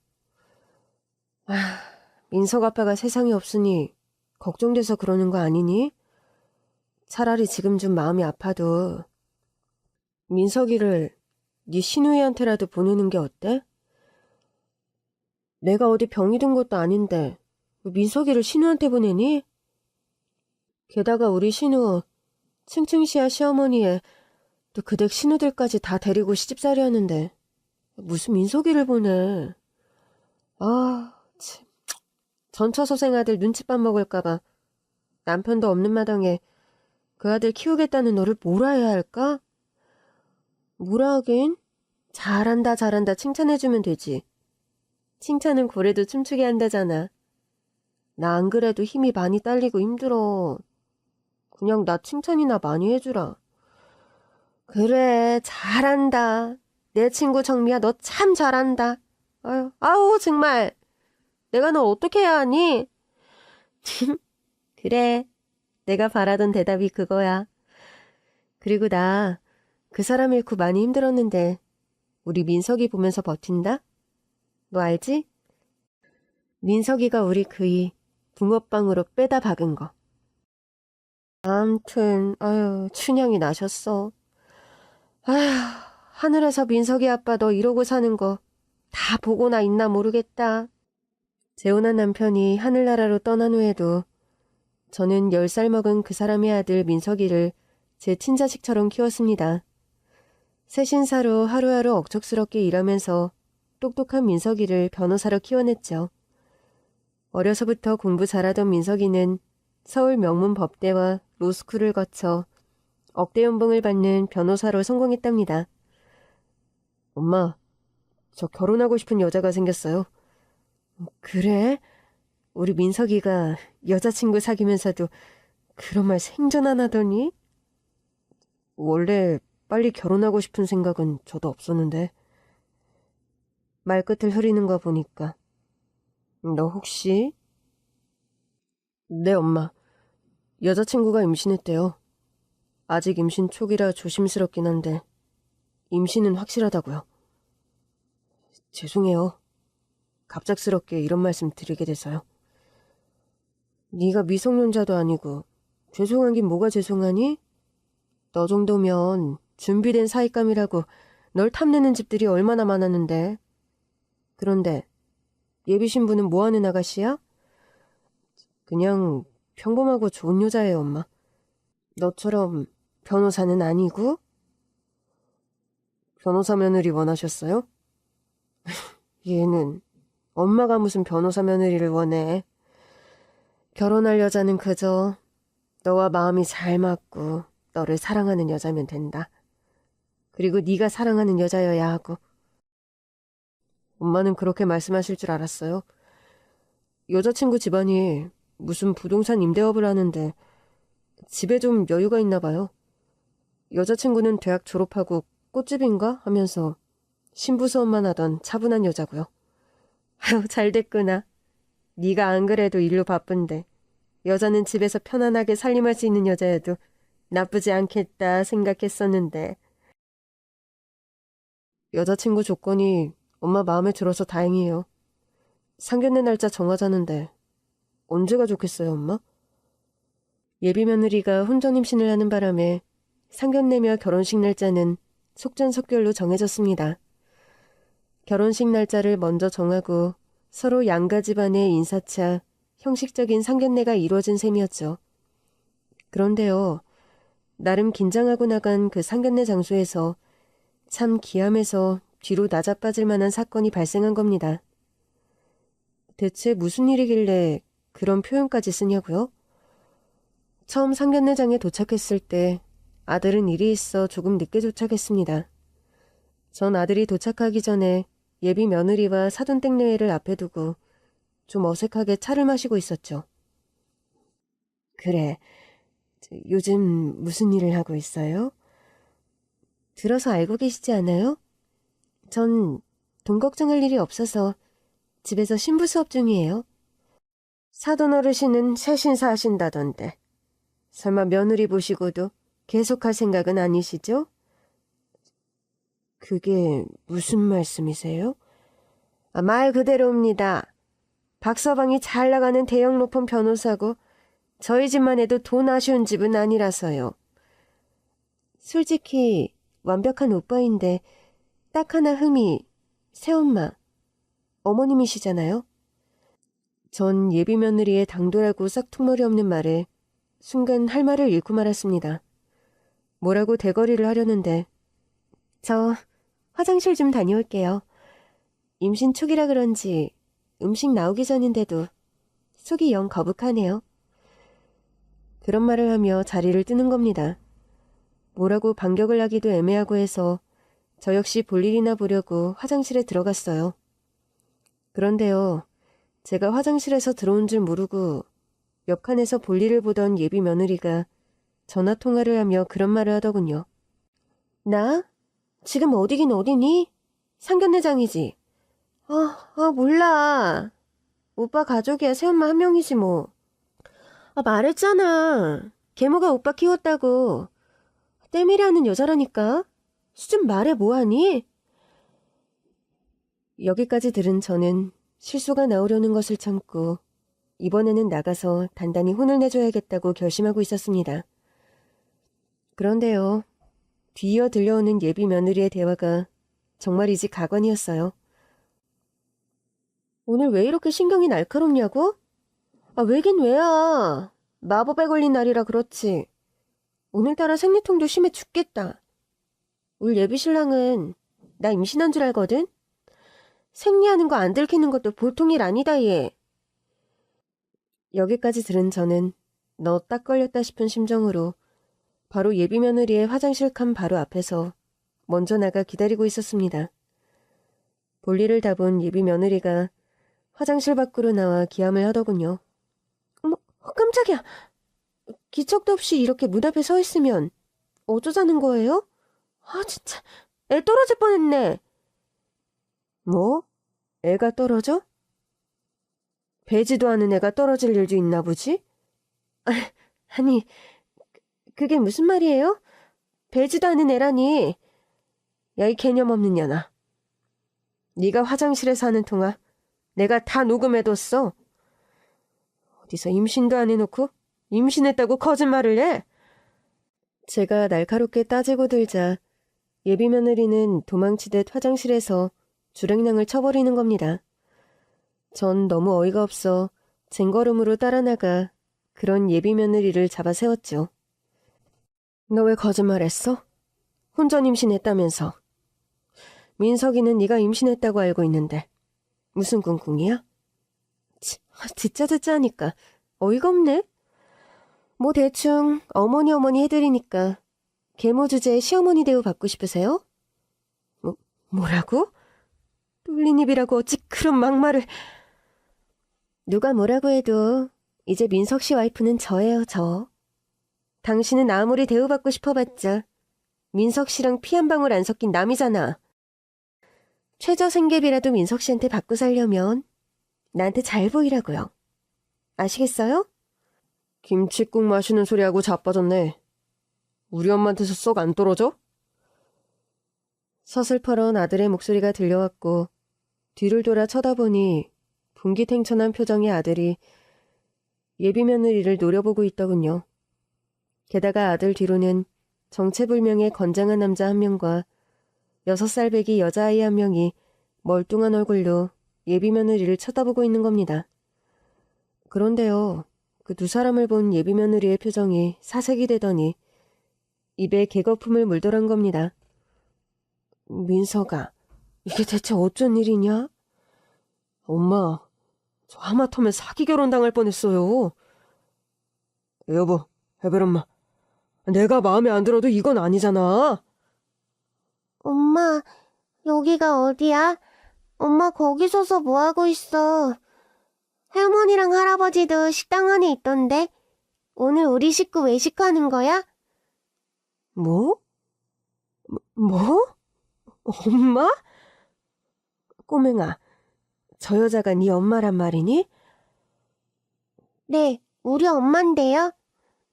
민석 아빠가 세상에 없으니 걱정돼서 그러는 거 아니니? 차라리 지금 좀 마음이 아파도 민석이를 네 신우이한테라도 보내는 게 어때? 내가 어디 병이 든 것도 아닌데 왜 민석이를 신우한테 보내니? 게다가 우리 신우 층층시아 시어머니에 또 그댁 신우들까지 다 데리고 시집살이 하는데 무슨 민석이를 보내. 참. 전처소생 아들 눈칫밥 먹을까봐 남편도 없는 마당에 그 아들 키우겠다는 너를 뭐라 해야 할까? 뭐라 하긴? 잘한다 칭찬해주면 되지. 칭찬은 고래도 춤추게 한다잖아. 나 안 그래도 힘이 많이 딸리고 힘들어. 그냥 나 칭찬이나 많이 해주라. 그래 잘한다. 내 친구 정미야 너 참 잘한다. 아우 정말 내가 널 어떻게 해야 하니? 그래 내가 바라던 대답이 그거야. 그리고 나 그 사람 잃고 많이 힘들었는데 우리 민석이 보면서 버틴다? 너 알지? 민석이가 우리 그이 붕어빵으로 빼다 박은 거. 암튼 춘향이 나셨어. 하늘에서 민석이 아빠 너 이러고 사는 거 다 보고나 있나 모르겠다. 재혼한 남편이 하늘나라로 떠난 후에도 저는 10살 먹은 그 사람의 아들 민석이를 제 친자식처럼 키웠습니다. 새신사로 하루하루 억척스럽게 일하면서 똑똑한 민석이를 변호사로 키워냈죠. 어려서부터 공부 잘하던 민석이는 서울 명문 법대와 로스쿨을 거쳐 억대 연봉을 받는 변호사로 성공했답니다. 엄마, 저 결혼하고 싶은 여자가 생겼어요. 그래? 우리 민석이가 여자친구 사귀면서도 그런 말 생전 안 하더니? 원래 빨리 결혼하고 싶은 생각은 저도 없었는데. 말끝을 흐리는 거 보니까. 너 혹시? 네, 엄마. 여자친구가 임신했대요. 아직 임신 초기라 조심스럽긴 한데 임신은 확실하다고요. 죄송해요. 갑작스럽게 이런 말씀 드리게 돼서요. 네가 미성년자도 아니고 죄송한 긴 뭐가 죄송하니? 너 정도면 준비된 사익감이라고 널 탐내는 집들이 얼마나 많았는데. 그런데 예비 신부는 뭐하는 아가씨야? 그냥 평범하고 좋은 여자예요, 엄마. 너처럼 변호사는 아니고? 변호사 며느리 원하셨어요? 얘는 엄마가 무슨 변호사 며느리를 원해. 결혼할 여자는 그저 너와 마음이 잘 맞고 너를 사랑하는 여자면 된다. 그리고 네가 사랑하는 여자여야 하고. 엄마는 그렇게 말씀하실 줄 알았어요. 여자친구 집안이 무슨 부동산 임대업을 하는데 집에 좀 여유가 있나 봐요. 여자친구는 대학 졸업하고 꽃집인가 하면서 신부 수업만 하던 차분한 여자고요. 아유, 잘 됐구나. 네가 안 그래도 일로 바쁜데 여자는 집에서 편안하게 살림할 수 있는 여자여도 나쁘지 않겠다 생각했었는데. 여자친구 조건이 엄마 마음에 들어서 다행이에요. 상견례 날짜 정하자는데 언제가 좋겠어요, 엄마? 예비 며느리가 혼전 임신을 하는 바람에 상견례며 결혼식 날짜는 속전속결로 정해졌습니다. 결혼식 날짜를 먼저 정하고 서로 양가 집안의 인사차, 형식적인 상견례가 이루어진 셈이었죠. 그런데요, 나름 긴장하고 나간 그 상견례 장소에서 참 기암에서 뒤로 낮아빠질 만한 사건이 발생한 겁니다. 대체 무슨 일이길래 그런 표현까지 쓰냐고요? 처음 상견례장에 도착했을 때 아들은 일이 있어 조금 늦게 도착했습니다. 전 아들이 도착하기 전에 예비 며느리와 사돈땡내외를 앞에 두고 좀 어색하게 차를 마시고 있었죠. 그래, 요즘 무슨 일을 하고 있어요? 들어서 알고 계시지 않아요? 전 돈 걱정할 일이 없어서 집에서 신부 수업 중이에요. 사돈 어르신은 새신사 하신다던데 설마 며느리 보시고도 계속할 생각은 아니시죠? 그게 무슨 말씀이세요? 말 그대로입니다. 박서방이 잘 나가는 대형 로펌 변호사고 저희 집만 해도 돈 아쉬운 집은 아니라서요. 솔직히 완벽한 오빠인데 딱 하나 흠이 새엄마, 어머님이시잖아요. 전 예비 며느리의 당돌하고 싹퉁머리 없는 말에 순간 할 말을 잃고 말았습니다. 뭐라고 대거리를 하려는데 저 화장실 좀 다녀올게요. 임신 초기라 그런지 음식 나오기 전인데도 속이 영 거북하네요. 그런 말을 하며 자리를 뜨는 겁니다. 뭐라고 반격을 하기도 애매하고 해서 저 역시 볼일이나 보려고 화장실에 들어갔어요. 그런데요, 제가 화장실에서 들어온 줄 모르고 옆 칸에서 볼일을 보던 예비 며느리가 전화통화를 하며 그런 말을 하더군요. 나? 지금 어디긴 어디니? 상견례장이지. 몰라. 오빠 가족이야 새엄마 한 명이지 뭐. 말했잖아. 계모가 오빠 키웠다고. 때밀이하는 여자라니까. 수좀 말해 뭐하니? 여기까지 들은 저는 실수가 나오려는 것을 참고 이번에는 나가서 단단히 혼을 내줘야겠다고 결심하고 있었습니다. 그런데요. 뒤이어 들려오는 예비 며느리의 대화가 정말이지 가관이었어요. 오늘 왜 이렇게 신경이 날카롭냐고? 왜긴 왜야. 마법에 걸린 날이라 그렇지. 오늘따라 생리통도 심해 죽겠다. 울 예비 신랑은 나 임신한 줄 알거든? 생리하는 거 안 들키는 것도 보통 일 아니다 얘. 여기까지 들은 저는 너 딱 걸렸다 싶은 심정으로 바로 예비 며느리의 화장실 칸 바로 앞에서 먼저 나가 기다리고 있었습니다. 볼일을 다 본 예비 며느리가 화장실 밖으로 나와 기함을 하더군요. 어머, 깜짝이야. 기척도 없이 이렇게 문 앞에 서 있으면 어쩌자는 거예요? 아, 진짜. 애 떨어질 뻔했네. 뭐? 애가 떨어져? 배지도 않은 애가 떨어질 일도 있나 보지? 아니, 그게 무슨 말이에요? 배지도 않은 애라니. 야, 이 개념 없는 년아. 네가 화장실에서 하는 통화 내가 다 녹음해뒀어. 어디서 임신도 안 해놓고 임신했다고 거짓말을 해? 제가 날카롭게 따지고 들자 예비 며느리는 도망치듯 화장실에서 주랭랑을 쳐버리는 겁니다. 전 너무 어이가 없어 쟁걸음으로 따라 나가 그런 예비 며느리를 잡아 세웠죠. 너 왜 거짓말했어? 혼전 임신했다면서. 민석이는 네가 임신했다고 알고 있는데 무슨 꿍꿍이야? 듣자 하니까 어이가 없네. 뭐 대충 어머니 해드리니까 계모 주제에 시어머니 대우 받고 싶으세요? 뭐라고? 뚫린 입이라고 어찌 그런 막말을. 누가 뭐라고 해도 이제 민석 씨 와이프는 저예요, 저. 당신은 아무리 대우받고 싶어봤자 민석 씨랑 피 한 방울 안 섞인 남이잖아. 최저 생계비라도 민석 씨한테 받고 살려면 나한테 잘 보이라고요. 아시겠어요? 김치국 마시는 소리하고 자빠졌네. 우리 엄마한테서 썩 안 떨어져? 서슬퍼런 아들의 목소리가 들려왔고 뒤를 돌아 쳐다보니 분기탱천한 표정의 아들이 예비 며느리를 노려보고 있더군요. 게다가 아들 뒤로는 정체불명의 건장한 남자 한 명과 6살 배기 여자아이 한 명이 멀뚱한 얼굴로 예비 며느리를 쳐다보고 있는 겁니다. 그런데요, 그 두 사람을 본 예비 며느리의 표정이 사색이 되더니 입에 개거품을 물더란 겁니다. 민서가, 이게 대체 어쩐 일이냐? 엄마, 저 하마터면 사기 결혼 당할 뻔했어요. 여보, 해별엄마, 내가 마음에 안 들어도 이건 아니잖아. 엄마, 여기가 어디야? 엄마 거기 서서 뭐하고 있어? 할머니랑 할아버지도 식당 안에 있던데? 오늘 우리 식구 외식하는 거야? 뭐? 뭐? 엄마? 꼬맹아, 저 여자가 네 엄마란 말이니? 네, 우리 엄만데요.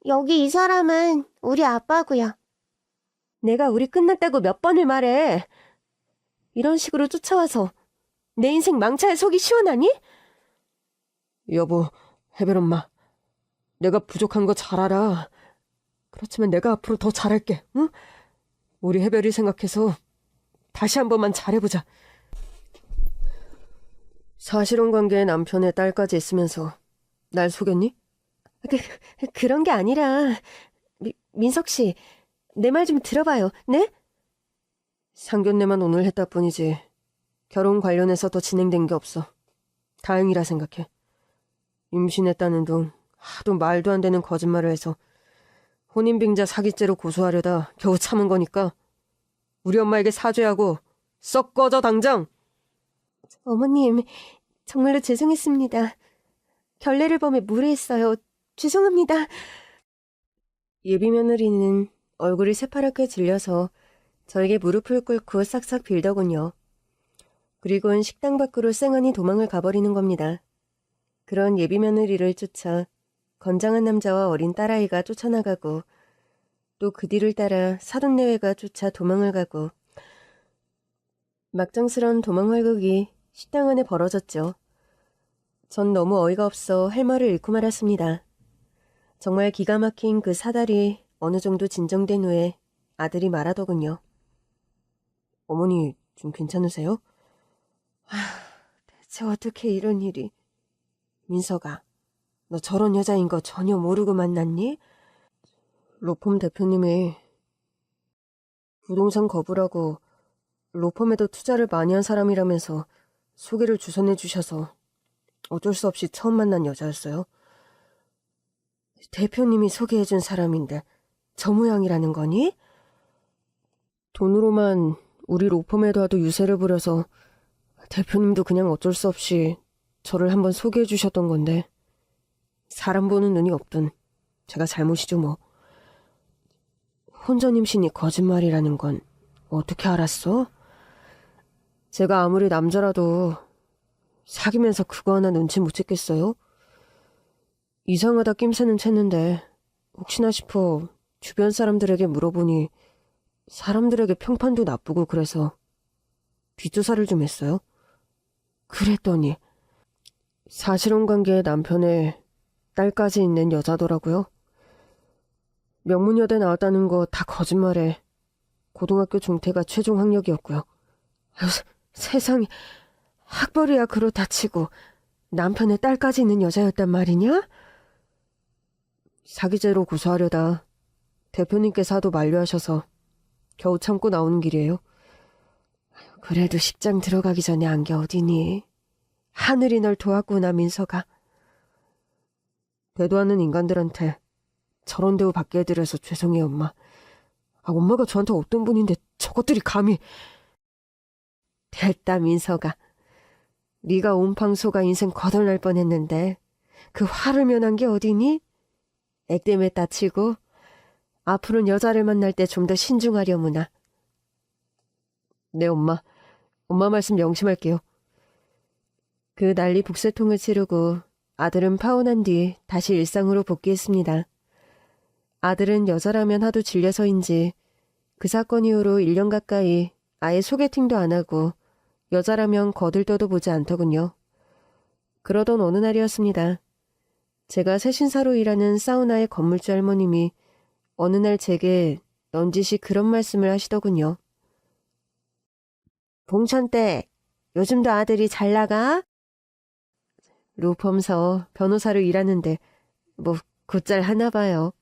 여기 이 사람은 우리 아빠고요. 내가 우리 끝났다고 몇 번을 말해. 이런 식으로 쫓아와서 내 인생 망차에 속이 시원하니? 여보, 해별엄마, 내가 부족한 거 잘 알아. 그렇지만 내가 앞으로 더 잘할게, 응? 우리 해별이 생각해서 다시 한 번만 잘해보자. 사실혼 관계에 남편의 딸까지 있으면서 날 속였니? 그런 게 아니라 민석 씨, 내 말 좀 들어봐요, 네? 상견례만 오늘 했다 뿐이지 결혼 관련해서 더 진행된 게 없어. 다행이라 생각해. 임신했다는 둥 하도 말도 안 되는 거짓말을 해서 혼인빙자 사기죄로 고소하려다 겨우 참은 거니까 우리 엄마에게 사죄하고 썩 꺼져 당장. 어머님, 정말로 죄송했습니다. 결례를 범해 무례했어요. 죄송합니다. 예비 며느리는 얼굴이 새파랗게 질려서 저에게 무릎을 꿇고 싹싹 빌더군요. 그리고는 식당 밖으로 쌩하니 도망을 가버리는 겁니다. 그런 예비 며느리를 쫓아 건장한 남자와 어린 딸아이가 쫓아나가고 또 그 뒤를 따라 사돈내외가 쫓아 도망을 가고 막장스런 도망 활극이 식당 안에 벌어졌죠. 전 너무 어이가 없어 할 말을 잃고 말았습니다. 정말 기가 막힌 그 사달이 어느 정도 진정된 후에 아들이 말하더군요. 어머니 좀 괜찮으세요? 대체 어떻게 이런 일이. 민서가, 너 저런 여자인 거 전혀 모르고 만났니? 로펌 대표님이 부동산 거부라고 로펌에도 투자를 많이 한 사람이라면서 소개를 주선해 주셔서 어쩔 수 없이 처음 만난 여자였어요. 대표님이 소개해준 사람인데 저 모양이라는 거니? 돈으로만 우리 로펌에도 하도 유세를 부려서 대표님도 그냥 어쩔 수 없이 저를 한번 소개해 주셨던 건데 사람 보는 눈이 없던 제가 잘못이죠 뭐. 혼전 임신이 거짓말이라는 건 어떻게 알았어? 제가 아무리 남자라도 사귀면서 그거 하나 눈치 못 챘겠어요? 이상하다 낌새는 챘는데 혹시나 싶어 주변 사람들에게 물어보니 사람들에게 평판도 나쁘고 그래서 뒷조사를 좀 했어요. 그랬더니 사실혼 관계의 남편에 딸까지 있는 여자더라고요. 명문여대 나왔다는 거 다 거짓말에 고등학교 중퇴가 최종 학력이었고요. 아유, 세상에, 학벌이야 그렇다 치고 남편의 딸까지 있는 여자였단 말이냐? 사기죄로 고소하려다 대표님께서 하도 만류하셔서 겨우 참고 나오는 길이에요. 그래도 식장 들어가기 전에 안 게 어디니? 하늘이 널 도왔구나, 민서가. 대도하는 인간들한테 저런 대우 받게 해드려서 죄송해요, 엄마. 엄마가 저한테 어떤 분인데 저것들이 감히. 됐다, 민서가. 네가 온팡소가 인생 거덜날 뻔했는데 그 화를 면한 게 어디니? 액땜에 따치고 앞으로는 여자를 만날 때 좀 더 신중하려무나. 네, 엄마. 엄마 말씀 명심할게요. 그 난리 북새통을 치르고 아들은 파혼한 뒤 다시 일상으로 복귀했습니다. 아들은 여자라면 하도 질려서인지 그 사건 이후로 1년 가까이 아예 소개팅도 안 하고 여자라면 거들떠도 보지 않더군요. 그러던 어느 날이었습니다. 제가 새신사로 일하는 사우나의 건물주 할머님이 어느 날 제게 넌지시 그런 말씀을 하시더군요. 봉천댁, 요즘도 아들이 잘 나가? 로펌서 변호사로 일하는데 뭐 곧잘 하나 봐요.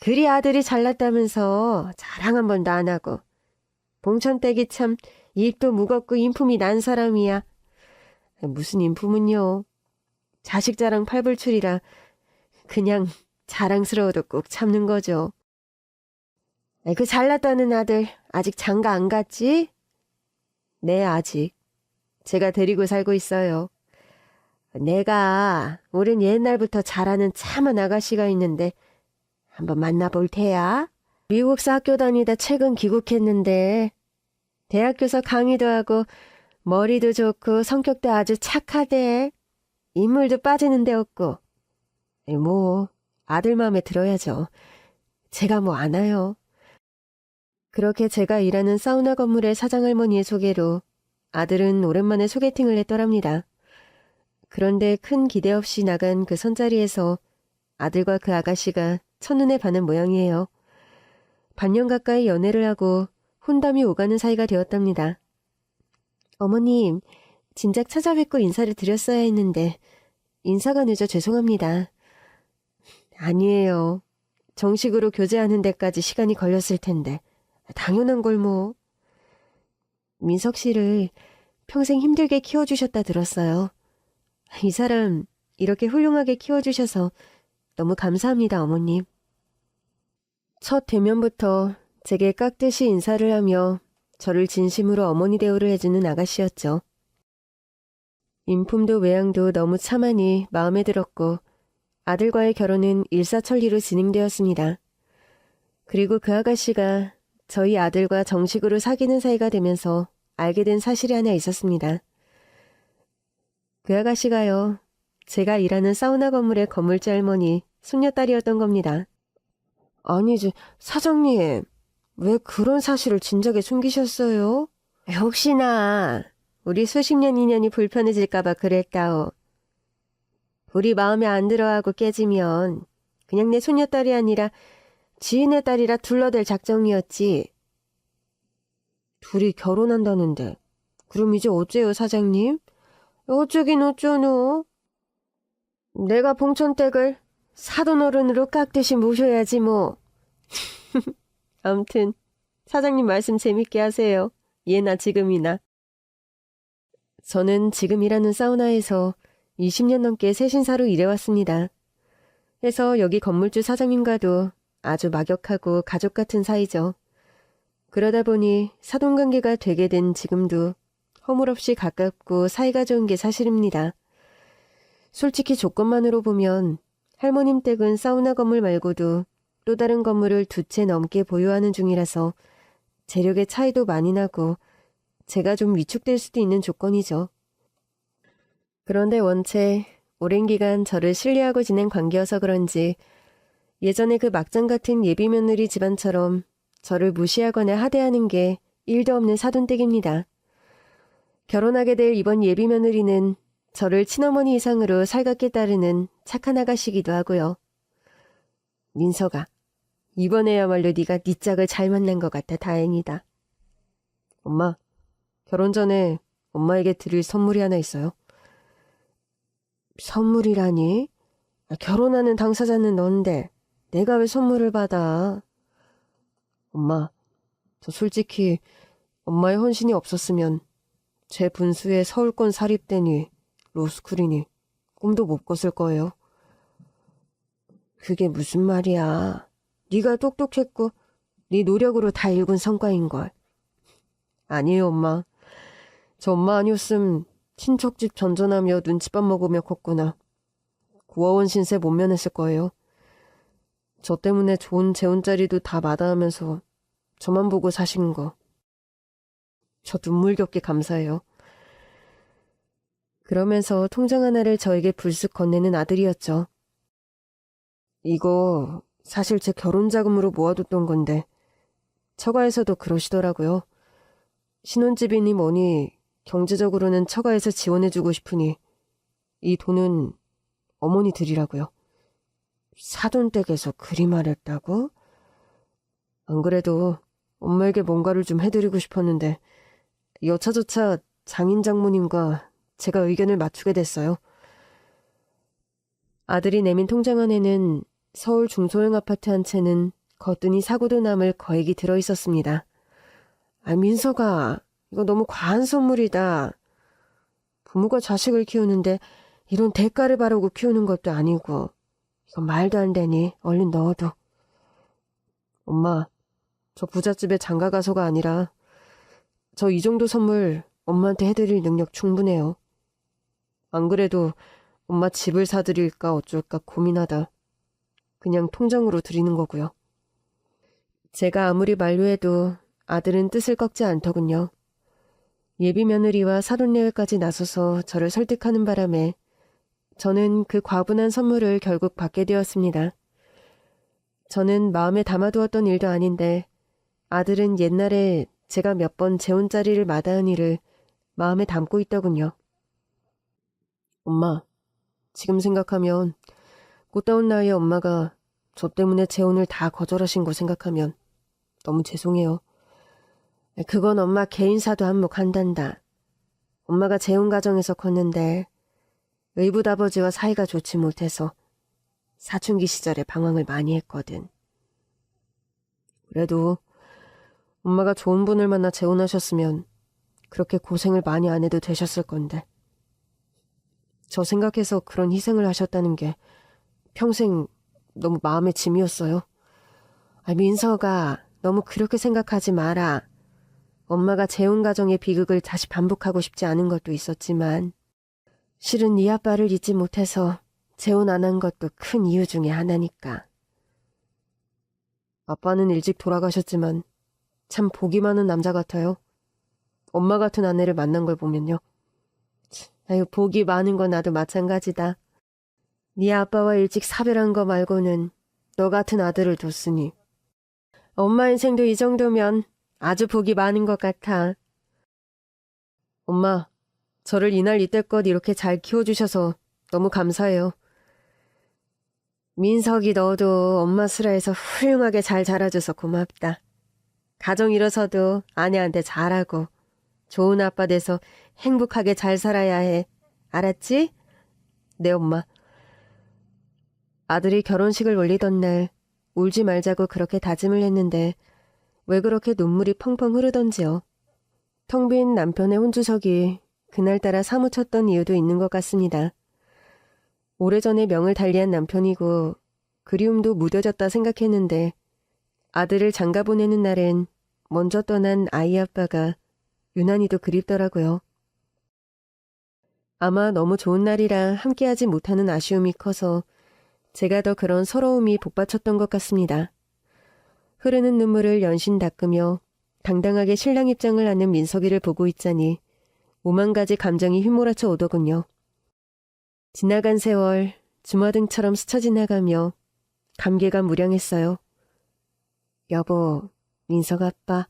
그리 아들이 잘났다면서 자랑 한 번도 안 하고. 봉천댁이 참 입도 무겁고 인품이 난 사람이야. 무슨 인품은요. 자식 자랑 팔불출이라 그냥 자랑스러워도 꼭 참는 거죠. 그 잘났다는 아들 아직 장가 안 갔지? 네, 아직. 제가 데리고 살고 있어요. 내가 오랜 옛날부터 잘하는 참한 아가씨가 있는데 한번 만나볼 테야. 미국서 학교 다니다 최근 귀국했는데 대학교서 강의도 하고 머리도 좋고 성격도 아주 착하대. 인물도 빠지는 데 없고. 뭐 아들 마음에 들어야죠. 제가 뭐 아나요. 그렇게 제가 일하는 사우나 건물의 사장할머니의 소개로 아들은 오랜만에 소개팅을 했더랍니다. 그런데 큰 기대 없이 나간 그 선자리에서 아들과 그 아가씨가 첫눈에 반한 모양이에요. 반년 가까이 연애를 하고 혼담이 오가는 사이가 되었답니다. 어머님, 진작 찾아뵙고 인사를 드렸어야 했는데 인사가 늦어 죄송합니다. 아니에요. 정식으로 교제하는 데까지 시간이 걸렸을 텐데 당연한 걸 뭐. 민석 씨를 평생 힘들게 키워주셨다 들었어요. 이 사람 이렇게 훌륭하게 키워주셔서 너무 감사합니다, 어머님. 첫 대면부터 제게 깍듯이 인사를 하며 저를 진심으로 어머니 대우를 해주는 아가씨였죠. 인품도 외양도 너무 참하니 마음에 들었고 아들과의 결혼은 일사천리로 진행되었습니다. 그리고 그 아가씨가 저희 아들과 정식으로 사귀는 사이가 되면서 알게 된 사실이 하나 있었습니다. 그 아가씨가요, 제가 일하는 사우나 건물의 건물주 할머니 손녀딸이었던 겁니다. 아니지, 사장님, 왜 그런 사실을 진작에 숨기셨어요? 혹시나 우리 수십 년 인연이 불편해질까봐 그랬다오. 우리 마음에 안 들어하고 깨지면 그냥 내 손녀딸이 아니라 지인의 딸이라 둘러댈 작정이었지. 둘이 결혼한다는데 그럼 이제 어째요, 사장님? 어쩌긴 어쩌노. 내가 봉천댁을 사돈어른으로 깍듯이 모셔야지 뭐. 암튼 사장님 말씀 재밌게 하세요. 예나 지금이나. 저는 지금 일하는 사우나에서 20년 넘게 새신사로 일해왔습니다. 해서 여기 건물주 사장님과도 아주 막역하고 가족 같은 사이죠. 그러다 보니 사돈관계가 되게 된 지금도 허물없이 가깝고 사이가 좋은 게 사실입니다. 솔직히 조건만으로 보면 할머님 댁은 사우나 건물 말고도 또 다른 건물을 2채 넘게 보유하는 중이라서 재력의 차이도 많이 나고 제가 좀 위축될 수도 있는 조건이죠. 그런데 원체 오랜 기간 저를 신뢰하고 지낸 관계여서 그런지 예전에 그 막장 같은 예비며느리 집안처럼 저를 무시하거나 하대하는 게 1도 없는 사돈댁입니다. 결혼하게 될 이번 예비며느리는 저를 친어머니 이상으로 살갑게 따르는 착한 아가씨이기도 하고요. 민서가, 이번에야말로 네가 네 짝을 잘 만난 것 같아 다행이다. 엄마, 결혼 전에 엄마에게 드릴 선물이 하나 있어요. 선물이라니? 결혼하는 당사자는 넌데 내가 왜 선물을 받아? 엄마, 저 솔직히 엄마의 헌신이 없었으면 제 분수에 서울권 사립대니 로스쿨이니 꿈도 못 꿨을 거예요. 그게 무슨 말이야. 네가 똑똑했고 네 노력으로 다 이룬 성과인걸. 아니에요 엄마. 저 엄마 아니었음 친척집 전전하며 눈칫밥 먹으며 컸구나. 고아원 신세 못 면했을 거예요. 저 때문에 좋은 재혼자리도 다 마다하면서 저만 보고 사신 거. 저 눈물겹게 감사해요. 그러면서 통장 하나를 저에게 불쑥 건네는 아들이었죠. 이거 사실 제 결혼자금으로 모아뒀던 건데 처가에서도 그러시더라고요. 신혼집이니 뭐니 경제적으로는 처가에서 지원해주고 싶으니 이 돈은 어머니 드리라고요. 사돈댁에서 그리 말했다고? 안 그래도 엄마에게 뭔가를 좀 해드리고 싶었는데 여차저차 장인 장모님과 제가 의견을 맞추게 됐어요. 아들이 내민 통장 안에는 서울 중소형 아파트 한 채는 거뜬히 사고도 남을 거액이 들어있었습니다. 민서가 이거 너무 과한 선물이다. 부모가 자식을 키우는데 이런 대가를 바라고 키우는 것도 아니고 이건 말도 안 되니 얼른 넣어둬. 엄마, 저 부잣집에 장가가서가 아니라 저 이 정도 선물 엄마한테 해드릴 능력 충분해요. 안 그래도 엄마 집을 사드릴까 어쩔까 고민하다 그냥 통장으로 드리는 거고요. 제가 아무리 만류해도 아들은 뜻을 꺾지 않더군요. 예비 며느리와 사돈내외까지 나서서 저를 설득하는 바람에 저는 그 과분한 선물을 결국 받게 되었습니다. 저는 마음에 담아두었던 일도 아닌데 아들은 옛날에 제가 몇 번 재혼자리를 마다한 일을 마음에 담고 있더군요. 엄마, 지금 생각하면 꽃다운 나이에 엄마가 저 때문에 재혼을 다 거절하신 거 생각하면 너무 죄송해요. 그건 엄마 개인사도 한몫한단다. 엄마가 재혼 가정에서 컸는데 의붓아버지와 사이가 좋지 못해서 사춘기 시절에 방황을 많이 했거든. 그래도 엄마가 좋은 분을 만나 재혼하셨으면 그렇게 고생을 많이 안 해도 되셨을 건데. 저 생각해서 그런 희생을 하셨다는 게 평생 너무 마음의 짐이었어요. 민서가 너무 그렇게 생각하지 마라. 엄마가 재혼 가정의 비극을 다시 반복하고 싶지 않은 것도 있었지만 실은 네 아빠를 잊지 못해서 재혼 안 한 것도 큰 이유 중에 하나니까. 아빠는 일찍 돌아가셨지만 참 복이 많은 남자 같아요. 엄마 같은 아내를 만난 걸 보면요. 아유, 복이 많은 건 나도 마찬가지다. 네 아빠와 일찍 사별한 거 말고는 너 같은 아들을 뒀으니 엄마 인생도 이 정도면 아주 복이 많은 것 같아. 엄마, 저를 이날 이때껏 이렇게 잘 키워주셔서 너무 감사해요. 민석이 너도 엄마 수라에서 훌륭하게 잘 자라줘서 고맙다. 가정 일어서도 아내한테 잘하고 좋은 아빠 돼서 행복하게 잘 살아야 해. 알았지? 네, 엄마. 아들이 결혼식을 올리던 날 울지 말자고 그렇게 다짐을 했는데 왜 그렇게 눈물이 펑펑 흐르던지요. 텅 빈 남편의 혼주석이 그날따라 사무쳤던 이유도 있는 것 같습니다. 오래전에 명을 달리한 남편이고 그리움도 무뎌졌다 생각했는데 아들을 장가 보내는 날엔 먼저 떠난 아이 아빠가 유난히도 그립더라고요. 아마 너무 좋은 날이라 함께하지 못하는 아쉬움이 커서 제가 더 그런 서러움이 복받쳤던 것 같습니다. 흐르는 눈물을 연신 닦으며 당당하게 신랑 입장을 하는 민석이를 보고 있자니 오만 가지 감정이 휘몰아쳐 오더군요. 지나간 세월 주마등처럼 스쳐 지나가며 감개가 무량했어요. 여보, 민석 아빠,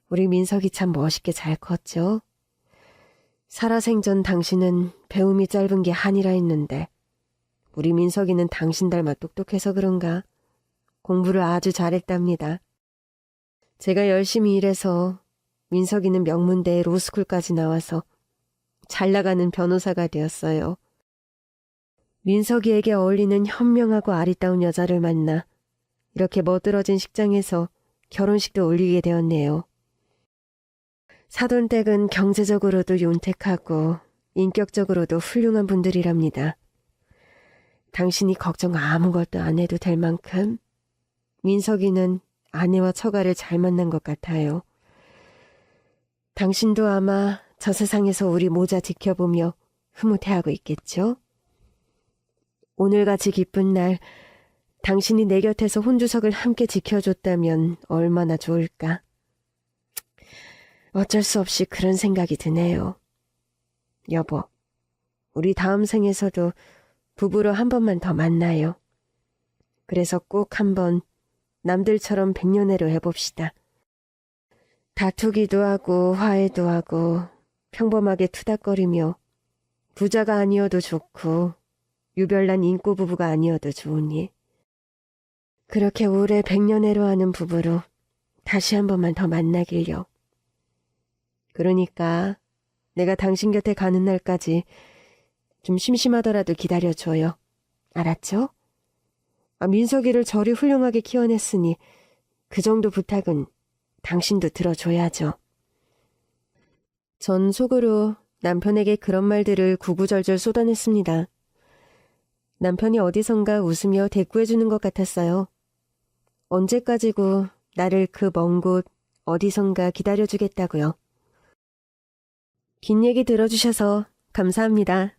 우리 민석이 참 멋있게 잘 컸죠? 살아생전 당신은 배움이 짧은 게 한이라 했는데 우리 민석이는 당신 닮아 똑똑해서 그런가? 공부를 아주 잘했답니다. 제가 열심히 일해서 민석이는 명문대 로스쿨까지 나와서 잘 나가는 변호사가 되었어요. 민석이에게 어울리는 현명하고 아리따운 여자를 만나 이렇게 멋들어진 식장에서 결혼식도 올리게 되었네요. 사돈댁은 경제적으로도 윤택하고 인격적으로도 훌륭한 분들이랍니다. 당신이 걱정 아무것도 안 해도 될 만큼 민석이는 아내와 처가를 잘 만난 것 같아요. 당신도 아마 저 세상에서 우리 모자 지켜보며 흐뭇해하고 있겠죠? 오늘같이 기쁜 날 당신이 내 곁에서 혼주석을 함께 지켜줬다면 얼마나 좋을까. 어쩔 수 없이 그런 생각이 드네요. 여보, 우리 다음 생에서도 부부로 한 번만 더 만나요. 그래서 꼭 한번 남들처럼 백년해로 해봅시다. 다투기도 하고 화해도 하고 평범하게 투닥거리며 부자가 아니어도 좋고 유별난 인꼬 부부가 아니어도 좋으니 그렇게 오래 백년해로 하는 부부로 다시 한 번만 더 만나길요. 그러니까 내가 당신 곁에 가는 날까지 좀 심심하더라도 기다려줘요. 알았죠? 민석이를 저리 훌륭하게 키워냈으니 그 정도 부탁은 당신도 들어줘야죠. 전 속으로 남편에게 그런 말들을 구구절절 쏟아냈습니다. 남편이 어디선가 웃으며 대꾸해주는 것 같았어요. 언제까지고 나를 그 먼 곳 어디선가 기다려주겠다고요. 긴 얘기 들어주셔서 감사합니다.